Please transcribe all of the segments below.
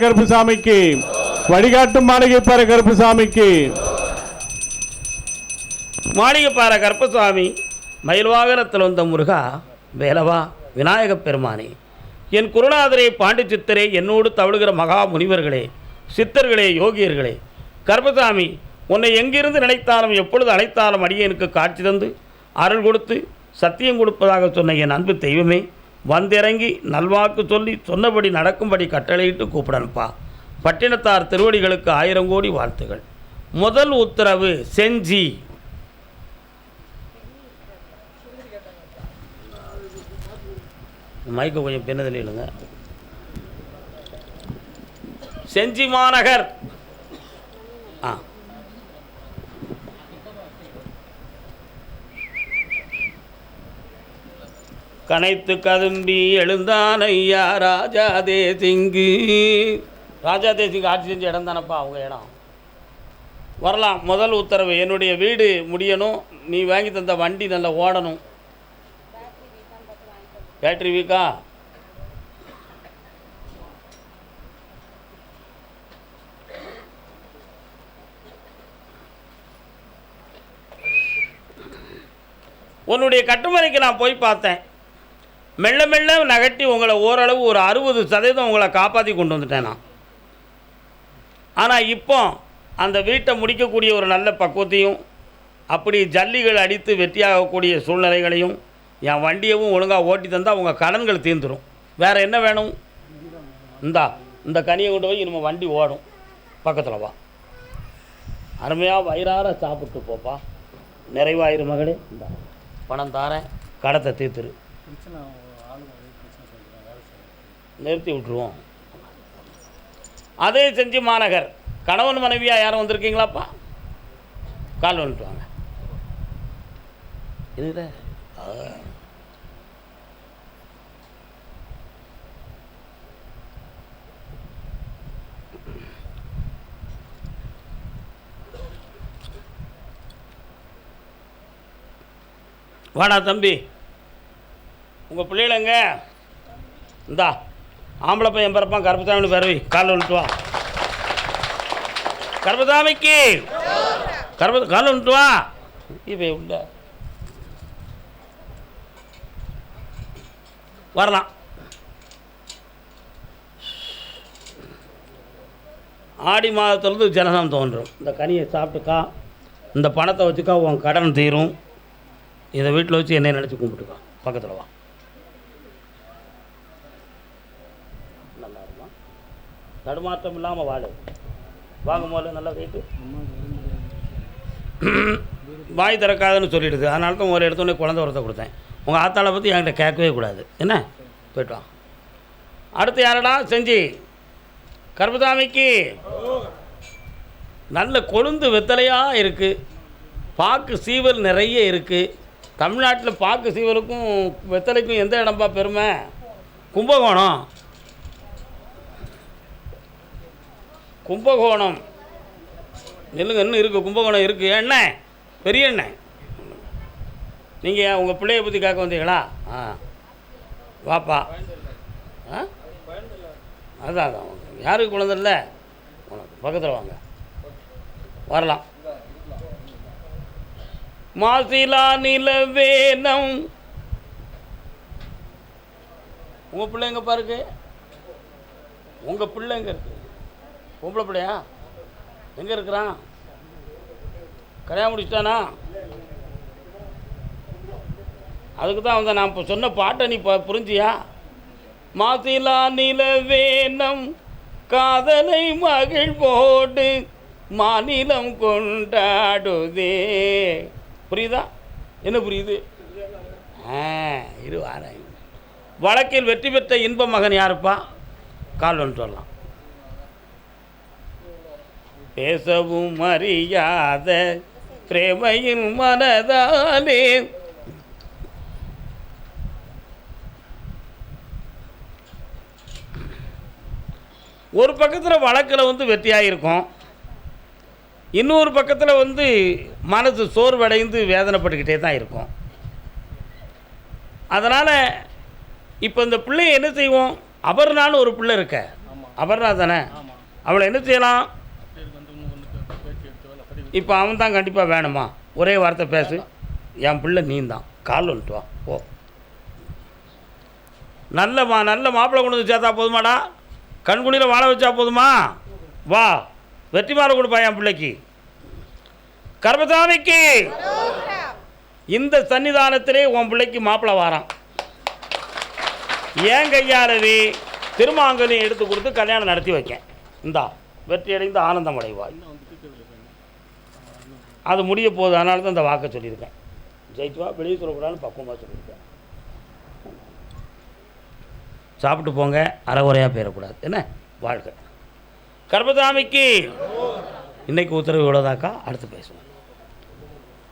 கருப்புசாமிக்கு, வழிகாட்டும் மாளிகைப்பாறை கருப்புசாமிக்கு. மாளிகைப்பாறை கருப்பசாமி, மயில் வாகனத்தில் வந்த முருகா, வேலவா, விநாயகப் பெருமானே, என் குருநாதரே, பாண்டி சித்தரே, என்னோடு தவழுகிற மகா முனிவர்களே, சித்தர்களே, யோகியர்களே, கருப்பசாமி, உன்னை எங்கிருந்து நினைத்தாலும் எப்பொழுது அழைத்தாலும் அடியேனுக்கு காட்சி தந்து அருள் கொடுத்து சத்தியம் கொடுப்பதாக சொன்ன என் அன்பு தெய்வமே, வந்திறங்கி நல்வாக்கு சொல்லி சொன்னபடி நடக்கும்படி கட்டளையிட்டு கூப்பிடணுப்பா. பட்டினத்தார் திருவடிகளுக்கு 1000 கோடி வாழ்த்துகள். முதல் உத்தரவு செஞ்சி. மைக்கு கொஞ்சம் பின்னதில் இல்லைங்க. செஞ்சி மாநகர். கனைத்து கதும்பி எழுந்தான் ஐயா ராஜா தேசிங்கு. ராஜா தேசிங்கு ஆட்சி செஞ்ச இடம் தானப்பா அவங்க இடம். வரலாம். முதல் உத்தரவு, என்னுடைய வீடு முடியணும், நீ வாங்கி தந்த வண்டி நல்லா ஓடணும். பேட்டரி வீக்கா? உன்னுடைய கட்டுமனைக்கு நான் போய் பார்த்தேன். மெல்ல மெல்ல நகட்டி உங்களை ஓரளவு ஒரு 60% உங்களை காப்பாற்றி கொண்டு வந்துட்டேன் நான். ஆனால் இப்போ அந்த வீட்டை முடிக்கக்கூடிய ஒரு நல்ல பக்குவத்தையும், அப்படி ஜல்லிகள் அடித்து வெற்றியாகக்கூடிய சூழ்நிலைகளையும், என் வண்டியவும் ஒழுங்காக ஓட்டி தந்தால் உங்கள் கடன்கள் தீர்ந்துடும். வேறு என்ன வேணும்? இந்த கனியை கொண்டு போய் நம்ம வண்டி ஓடும். பக்கத்தில் வா, அருமையாக வயிறார சாப்பிட்டு போப்பா. நிறைவாயிரு மகளே. இந்த பணம் தாரேன், கடத்தை தீர்த்துரு. நிறுத்தி விட்டுருவோம். அதே செஞ்சு மாநகர். கணவன் மனைவியாக யாரும் வந்திருக்கீங்களாப்பா? கால் வந்துட்டு வாங்க. இது வாடா தம்பி, உங்கள் பிள்ளைகளங்க இந்தா ஆம்பளை பையன் பிறப்பான், கருப்பசாமி பிறவி. கால் வந்துட்டு வா. கருப்பசாமிக்கு கால் வந்துட்டு வா. இப்போ உள்ள வரலாம். ஆடி மாதத்துலேருந்து ஜனனம் தோன்றும். இந்த கனியை சாப்பிட்டுக்கா, இந்த பணத்தை வச்சுக்கா, உன் கடன் தீரும். இதை வீட்டில் வச்சு என்னை நினச்சி கும்பிட்டுக்கா. பக்கத்தில் வா. நல்லா இருக்கும். தடுமாற்றம் இல்லாமல் வாழ வாங்கும் போது நல்லா வெயிட்டு. வாய் திறக்காதுன்னு சொல்லிடுது. அதனால தான் ஒரு எடுத்தோடனே குழந்தை வரத்தை கொடுத்தேன். உங்கள் ஆத்தாளை பற்றி என்கிட்ட கேட்கவே கூடாது. என்ன போய்ட்டு வா. அடுத்து யாரடா? செஞ்சு கருப்பசாமிக்கு நல்ல கொழுந்து வெத்தலையாக இருக்குது. பாக்கு சீவல் நிறைய இருக்குது. தமிழ்நாட்டில் பாக்கு சீவலுக்கும் வெத்தலைக்கும் எந்த இடம்பா பெருமை? கும்பகோணம். கும்பகோணம் நெல்லுங்க இன்னும் இருக்குது. கும்பகோணம் இருக்குது. எண்ணெய் பெரிய எண்ணெய். நீங்கள் உங்கள் பிள்ளையை பற்றி கேட்க வந்தீங்களா? வாப்பா. அதான் யாருக்கு குழந்தை இல்லை? உனக்கு பக்கத்தில் வாங்க. வரலாம். மாசிலா நிலவேனம். உங்கள் பிள்ளை எங்கே பாருக்கு? உங்கள் பிள்ளை எங்கே இருக்கு? பொம்பளை பிள்ளையா? எங்கே இருக்கிறான்? கல்யாணம் முடிச்சிட்டானா? அதுக்கு தான் வந்தேன். நான் இப்போ சொன்ன பாட்டை நீ புரிஞ்சியா? மாசிலா நிலவேனம் காதலை மகிழ்வோடு மாநிலம் கொண்டாடுதே. புரியுதா? என்ன புரியுது? இரு வாரேன். வழக்கில் வெற்றி பெற்ற இன்ப மகன் யாருப்பா? கால் வந்துட்டு வரலாம். பேசவும் அறியாத பிரேமையின் மனதாலே ஒரு பக்கத்தில் வழக்கில் வெற்றியாக இருக்கும், இன்னொரு பக்கத்தில் மனசு சோர்வடைந்து வேதனைப்பட்டுக்கிட்டே தான் இருக்கும். அதனால் இப்போ இந்த பிள்ளையை என்ன செய்வோம்? அபர்ணான்னு ஒரு பிள்ளை இருக்க, அபர்ணா தானே? அவளை என்ன செய்யலாம்? இப்போ அவன் தான் கண்டிப்பாக வேணுமா? ஒரே வார்த்தை பேசு, என் பிள்ளை நீ தான், கால் வந்துட்டு வா ஓ. நல்ல மாப்பிள்ளை கொண்டு வந்து சேர்த்தா போதுமாடா? கண்குணியில் வாழ வச்சா போதுமா? வா, வெற்றி மாலை கொடுப்பா என் பிள்ளைக்கு. கர்மசாமிக்கு இந்த சன்னிதானத்திலே உன் பிள்ளைக்கு மாப்பிள்ளை வாரான். ஏன் கையாலவே திருமாங்கலையும் எடுத்து கொடுத்து கல்யாணம் நடத்தி வைக்கேன். இந்தா வெற்றி அடைந்து ஆனந்தம் அடைவாய். அது முடிய போகுது, அதனால தான் இந்த வாக்கை சொல்லியிருக்கேன். ஜெயிச்சுவா, வெளியே சொல்லக்கூடாதுன்னு பக்குவமாக சொல்லியிருக்கேன். சாப்பிட்டு போங்க, அறகுறையாக போயிடக்கூடாது. என்ன வாழ்க்கை. கர்மசாமிக்கு இன்னைக்கு உத்தரவு இவ்வளோதாக்கா. அடுத்து பேசுவேன்.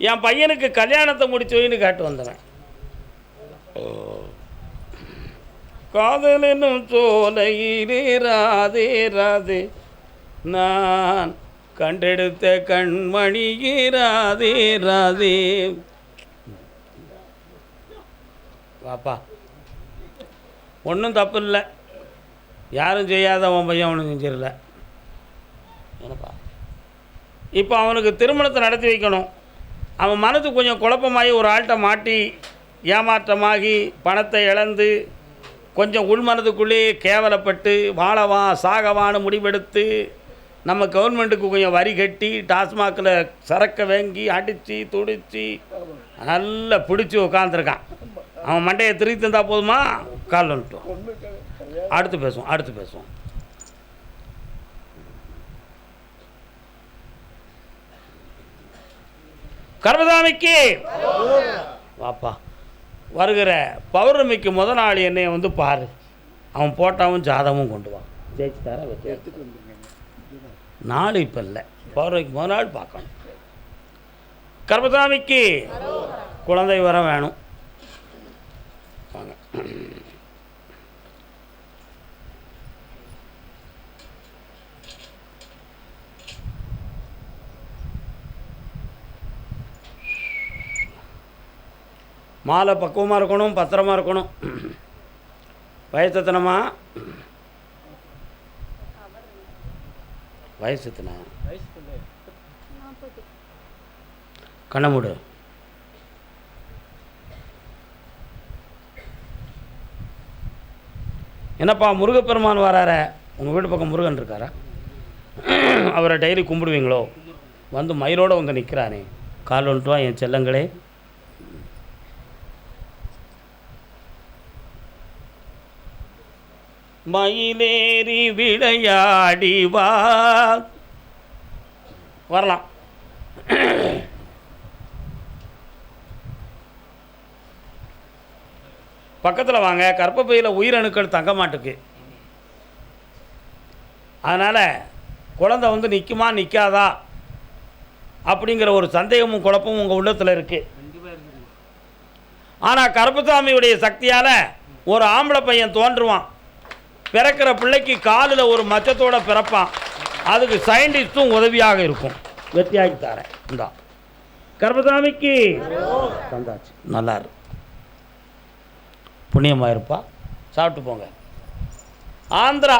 என் பையனுக்கு கல்யாணத்தை முடிச்சு வைன்னு கேட்டு வந்தவன். காதல் என்னும் சோலையிலே ராதே ராதே நான் கண்டெடுத்த கண்மணியே ராதே ராதே. வாப்பா, ஒன்றும் தப்பு இல்லை, யாரும் செய்யாத உன் பையன் ஒன்றும் செஞ்சிடல. என்னப்பா, இப்போ அவனுக்கு திருமணத்தை நடத்தி வைக்கணும். அவன் மனது கொஞ்சம் குழப்பமாகி ஒரு ஆள்கிட்ட மாட்டி ஏமாற்றமாகி பணத்தை இழந்து கொஞ்சம் உள்மனதுக்குள்ளேயே கேவலப்பட்டு வாழவான் சாகவான்னு முடிவெடுத்து நம்ம கவர்மெண்ட்டுக்கு கொஞ்சம் வரி கட்டி டாஸ்மாகில் சரக்கை வாங்கி அடித்து துடித்து நல்லா பிடிச்சி உட்காந்துருக்கான். அவன் மண்டையை திருப்பி தந்தால் போதுமா? கால் வந்துட்டோம். அடுத்து பேசுவோம். கர்மசாமிக்கு வாப்பா, வருகிற பௌர்ணமிக்கு முதல் நாள் என்னைய வந்து பாரு. அவன் போட்டாவும் ஜாதகமும் கொண்டு வா. ஜெயிச்சு தர வச்சு நாள் இப்போ இல்லை, பௌர்ணமிக்கு முதல் நாள் பார்க்கணும். கர்மசாமிக்கு குழந்தை வர வேணும். வாங்க. மாலை பக்குவமாக இருக்கணும், பத்திரமா இருக்கணும். வயசத்தனமா? வயசத்தனா? கண்ண மூடு. என்னப்பா முருகப்பெருமான் வரார? உங்கள் வீட்டு பக்கம் முருகன் இருக்காரா? அவரை டெய்லி கும்பிடுவீங்களோ? வந்து மயிலோடு வந்து நிற்கிறானே, கால் வந்துட்டு வா என் செல்லங்களே. மயிலேறி விளையாடி வா. வரலாம். பக்கத்தில் வாங்க. கர்ப்பப்பையில் உயிரணுக்கள் தங்க மாட்டுக்கு. அதனால் குழந்தை வந்து நிற்குமா நிற்காதா அப்படிங்கிற ஒரு சந்தேகமும் குழப்பமும் உங்கள் உள்ளத்தில் இருக்குது. ஆனால் கருப்பசாமியுடைய சக்தியால் ஒரு ஆம்பளை பையன் தோன்றுவான். பிறக்கிற பிள்ளைக்கு காலில் ஒரு மச்சத்தோடு பிறப்பான். அதுக்கு சயின்டிஸ்ட்டும் உதவியாக இருக்கும். வெற்றியாகி தரேன். இந்தா கருப்பசாமிக்கு தந்தாச்சு. நல்லா இருக்கு, புண்ணியமாக இருப்பா. சாப்பிட்டு போங்க. ஆந்திரா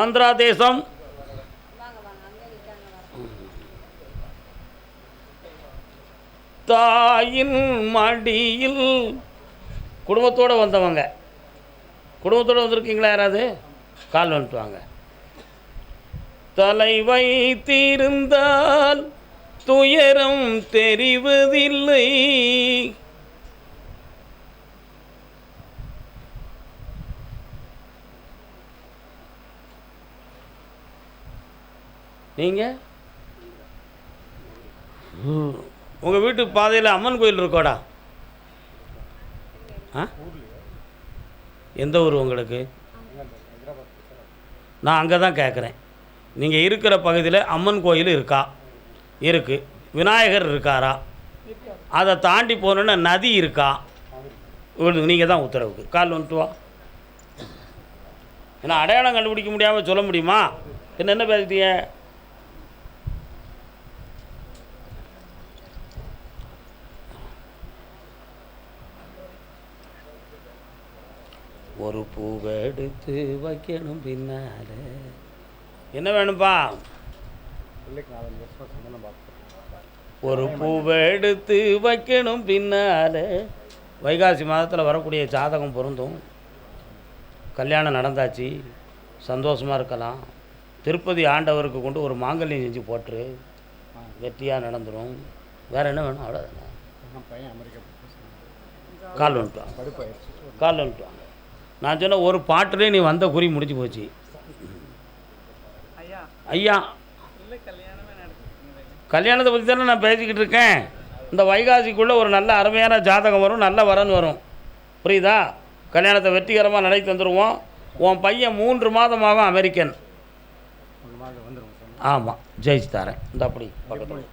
ஆந்திரா தேசம் தாயின் மடியில் குடும்பத்தோடு வந்தவங்க. குடும்பத்தோடு வந்திருக்கீங்களா? யாராவது கால் வந்துட்டு வாங்க. தலை வைத்திருந்தால் துயரம் தெரிவதில்லை. நீங்கள் உங்கள் வீட்டு பாதையில் அம்மன் கோயில் இருக்கோடா? எந்த ஊர் உங்களுக்கு? நான் அங்கே தான் கேட்குறேன். நீங்கள் இருக்கிற பகுதியில் அம்மன் கோயில் இருக்கா? இருக்குது. விநாயகர் இருக்காரா? அதை தாண்டி போனோன்னா நதி இருக்கா? நீங்கள் தான் உத்தரவுக்கு. கால் வந்துட்டு வா. ஏன்னா அடையாளம் கண்டுபிடிக்க முடியாமல் சொல்ல முடியுமா? என்ன பேசுறீங்க? ஒரு பூவை எடுத்து வைக்கணும் பின்னால. என்ன வேணும்ப்பா? ஒரு பூவை எடுத்து வைக்கணும் பின்னால. வைகாசி மாதத்தில் வரக்கூடிய ஜாதகம் பொருந்தும். கல்யாணம் நடந்தாச்சு, சந்தோஷமாக இருக்கலாம். திருப்பதி ஆண்டவருக்கு கொண்டு ஒரு மாங்கல்யம் செஞ்சு போட்டுரு, வெற்றியாக நடந்துடும். வேறு என்ன வேணும்? அவ்வளோதானே. கால் வந்துட்டு வாங்க. நான் சொன்ன ஒரு பாட்டுலேயே நீ வந்த குறி முடிஞ்சு போச்சு. ஐயா, கல்யாணத்தை பற்றி தானே நான் பேசிக்கிட்டு இருக்கேன். இந்த வைகாசிக்குள்ளே ஒரு நல்ல அருமையான ஜாதகம் வரும், நல்ல வரன் வரும். புரியுதா? கல்யாணத்தை வெற்றிகரமாக நடத்தி தந்துடுவோம். உன் பையன் 3 மாதமாகும் அமெரிக்கன். ஆமாம், ஜெயிச்சு தரேன். இந்த அப்படி பக்கத்தில்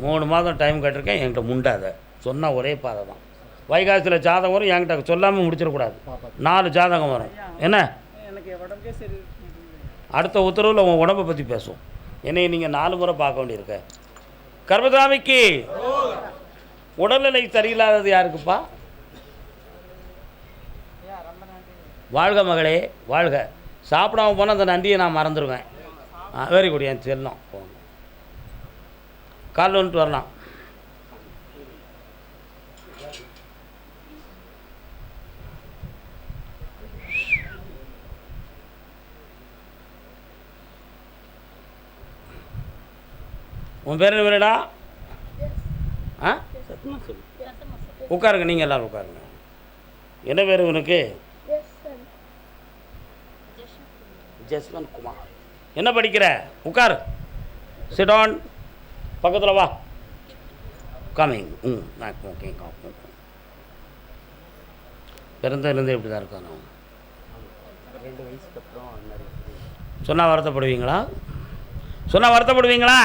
3 மாதம் டைம் கேட்டிருக்கேன். என்கிட்ட முண்டாத சொன்னால் ஒரே பாதை தான். வைகாசியில் ஜாதகம் வரும், என்கிட்ட சொல்லாமல் முடிச்சிடக்கூடாது. 4 ஜாதகம் வரும். என்ன அடுத்த உத்தரவில் உன் உடம்பை பற்றி பேசுவோம். என்னை நீங்கள் 4 முறை பார்க்க வேண்டியிருக்க. கர்மசாமிக்கு உடல்நிலை சரியில்லாதது யாருக்குப்பா? வாழ்க மகளே, வாழ்க. சாப்பிடாம போனால் அந்த நன்றியை நான் மறந்துடுவேன். வெரி குட், என் செல்லம். காலைல வந்துட்டு வரலாம். உன் பேர் என்ன வேணுடா? ஆ, உட்காருங்க, நீங்கள் எல்லோரும் உட்காருங்க. என்ன பேர் உனக்கு? ஜஸ்வந்த் குமார். என்ன படிக்கிற? உட்கார். Sit on. பக்கத்தில் வா. கமிங். ஓகே. பிறந்ததுலேருந்து எப்படி தான் இருக்கானோ? 2 வயசுக்கு அப்புறம் சொன்னால் வருத்தப்படுவீங்களா?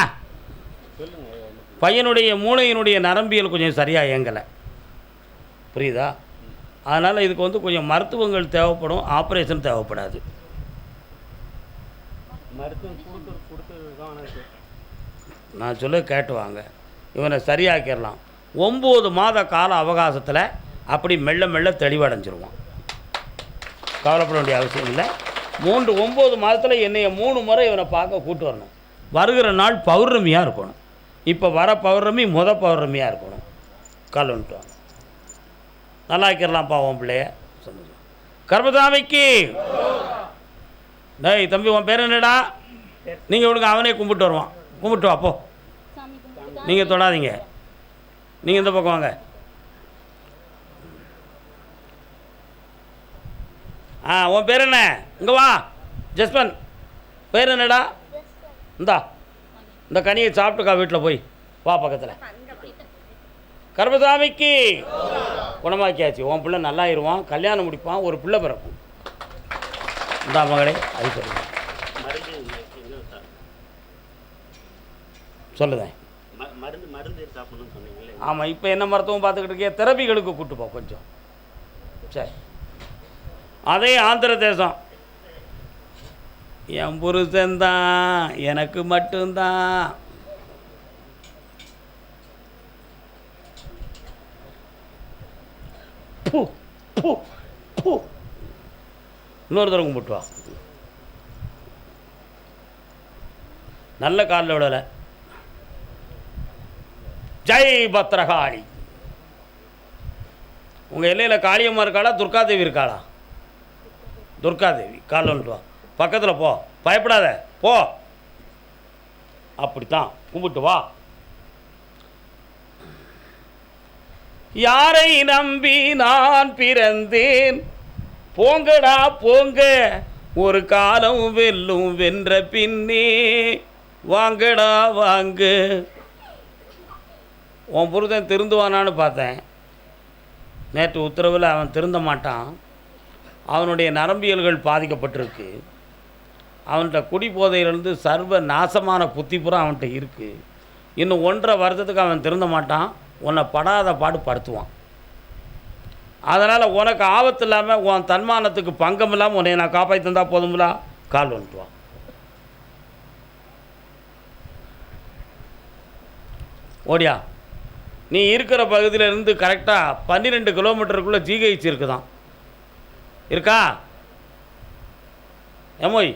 பையனுடைய மூளையினுடைய நரம்பியல் கொஞ்சம் சரியாக இயங்கலை. புரியுதா? அதனால் இதுக்கு வந்து கொஞ்சம் மருத்துவங்கள் தேவைப்படும், ஆப்ரேஷன் தேவைப்படாது. நான் சொல்ல கேட்டு வாங்க. இவனை சரியாக்கிடலாம். 9 மாத கால அவகாசத்தில் அப்படி மெல்ல மெல்ல தெளிவடைஞ்சிருவான். கவலைப்பட வேண்டிய அவசியம் இல்லை. 9 மாதத்தில் என்னைய 3 முறை இவனை பார்க்க கூட்டு வரணும். வருகிற நாள் பௌர்ணமியாக இருக்கணும். இப்போ வர பௌர்ணமி பௌர்ணமியாக இருக்கணும். கால் வந்துட்டு வாங்க. நல்லா ஆக்கிடலாம்ப்பா உன் பிள்ளைய. கர்மசாமிக்கு டேய் தம்பி, உன் பேர் என்னடா? நீங்கள் விடுங்க, அவனே கும்பிட்டு வருவான். கும்பிட்டு வா போ. நீங்கள் தொடாதீங்க, நீங்கள் இந்த பக்கம் வாங்க. உன் பேர் என்ன? இங்கே வா. ஜஸ்வந்த், பேர் என்னடா? இந்த கனியை சாப்பிட்டுக்கா வீட்டில் போய். வா பக்கத்தில். கர்மசாமிக்கு குணமாக்கியாச்சு. உன் பிள்ளை நல்லாயிருவான், கல்யாணம் முடிப்பான், ஒரு பிள்ளை பிறக்கும். இந்தா மகளே, அது சொல்லுங்க. சொல்லுதேன். ஆமாம், இப்போ என்ன மருத்துவம் பார்த்துக்கிட்டு இருக்கே? தெரபிகளுக்கு கூப்பிட்டுப்போ கொஞ்சம். சரி. அதே ஆந்திர தேசம். என் புருஷன்தான், எனக்கு மட்டும்தான். இன்னொரு தடவை கும்பிட்டு வா. நல்ல காலில் விடலை. ஜெய் பத்ரகாளி. உங்கள் எல்லையில் காளியம்மா இருக்காளா, துர்காதேவி இருக்காளா? துர்காதேவி. காலில் வந்துட்டு வா. பக்கத்தில் போ, பயப்படாத, போ. அப்படித்தான் கும்பிட்டு வா. யாரை நம்பி நான் பிறந்தேன், போங்கடா போங்க, ஒரு காலம் வெல்லும் வென்ற பின்னே, வாங்கடா வாங்க. உன் புருஷன் திருந்துவானான்னு பார்த்தேன். நேற்று உத்தரவில் அவன் திருந்த மாட்டான். அவனுடைய நரம்பியல்கள் பாதிக்கப்பட்டிருக்கு. அவன்கிட்ட குடி போதையிலிருந்து சர்வ நாசமான புத்திப்புறம் அவன்கிட்ட இருக்குது. இன்னும் 1.5 வருஷத்துக்கு அவன் திருந்த மாட்டான். உன்னை படாத பாடு படுத்துவான். அதனால் உனக்கு ஆபத்து இல்லாமல், உன் தன்மானத்துக்கு பங்கம் இல்லாமல் உன்னை நான் காப்பாற்றி தந்தால் போதுங்களா? கால் வந்துட்டுவான். ஓடியா. நீ இருக்கிற பகுதியிலேருந்து கரெக்டாக 12 கிலோமீட்டருக்குள்ளே ஜிஹெச் இருக்குதான். இருக்கா? ஏமோய்,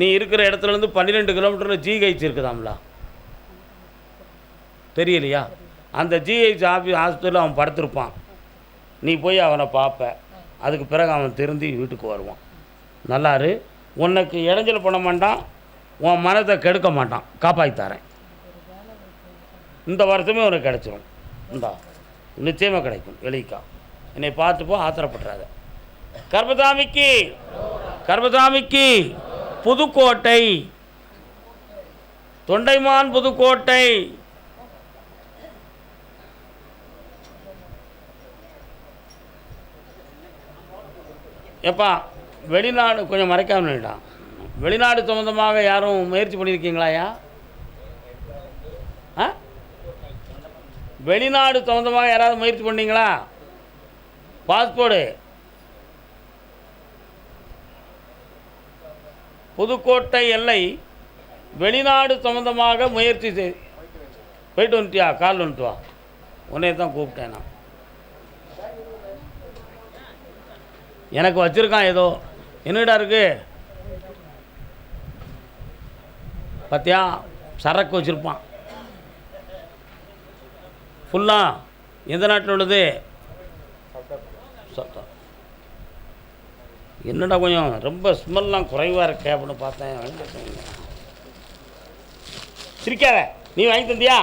நீ இருக்கிற இடத்துலேருந்து 12 கிலோமீட்டரில் ஜிஹெச் இருக்குதாம்ல, தெரியலையா? அந்த ஜிஹெச் ஹாஸ்பிட்டலில் அவன் படுத்திருப்பான். நீ போய் அவனை பார்ப்ப. அதுக்கு பிறகு அவன் திருந்தி வீட்டுக்கு வருவான். நல்லாரு, உனக்கு இடைஞ்சல் பண்ண மாட்டான், உன் மனதை கெடுக்க மாட்டான். காப்பாற்றி தரேன். இந்த வருஷமே உனக்கு கிடச்சிரும். இந்தா நிச்சயமாக கிடைக்கும். எழுதிக்கா. என்னை பார்த்துப்போ, ஆத்திரப்படுறாத. கர்மசாமிக்கு கர்மசாமிக்கு புதுக்கோட்டை, தொண்டைமான் புதுக்கோட்டை. எப்பா வெளிநாடு கொஞ்சம் மறைக்காமட்டான். வெளிநாடு சம்மந்தமாக யாரும் முயற்சி பண்ணியிருக்கீங்களாயா? ஆ, வெளிநாடு சம்மந்தமாக யாராவது முயற்சி பண்ணீங்களா? பாஸ்போர்டு புதுக்கோட்டை எல்லை வெளிநாடு சம்மந்தமாக முயற்சி போயிட்டு வந்துட்டியா? கால் வந்துட்டு வா. உன்னைய தான் கூப்பிட்டேன் நான். எனக்கு வச்சுருக்கான் ஏதோ. என்னடா இருக்கு பார்த்தியா? சரக்கு வச்சுருப்பான் ஃபுல்லாக. எந்த நாட்டில் உள்ளது? சத்தம் என்னடா கொஞ்சம் ரொம்ப ஸ்மெல்லாம் குறைவாக இருக்கே அப்படின்னு பார்த்தேன். சிரிக்காத. நீ வாங்கி தந்தியா?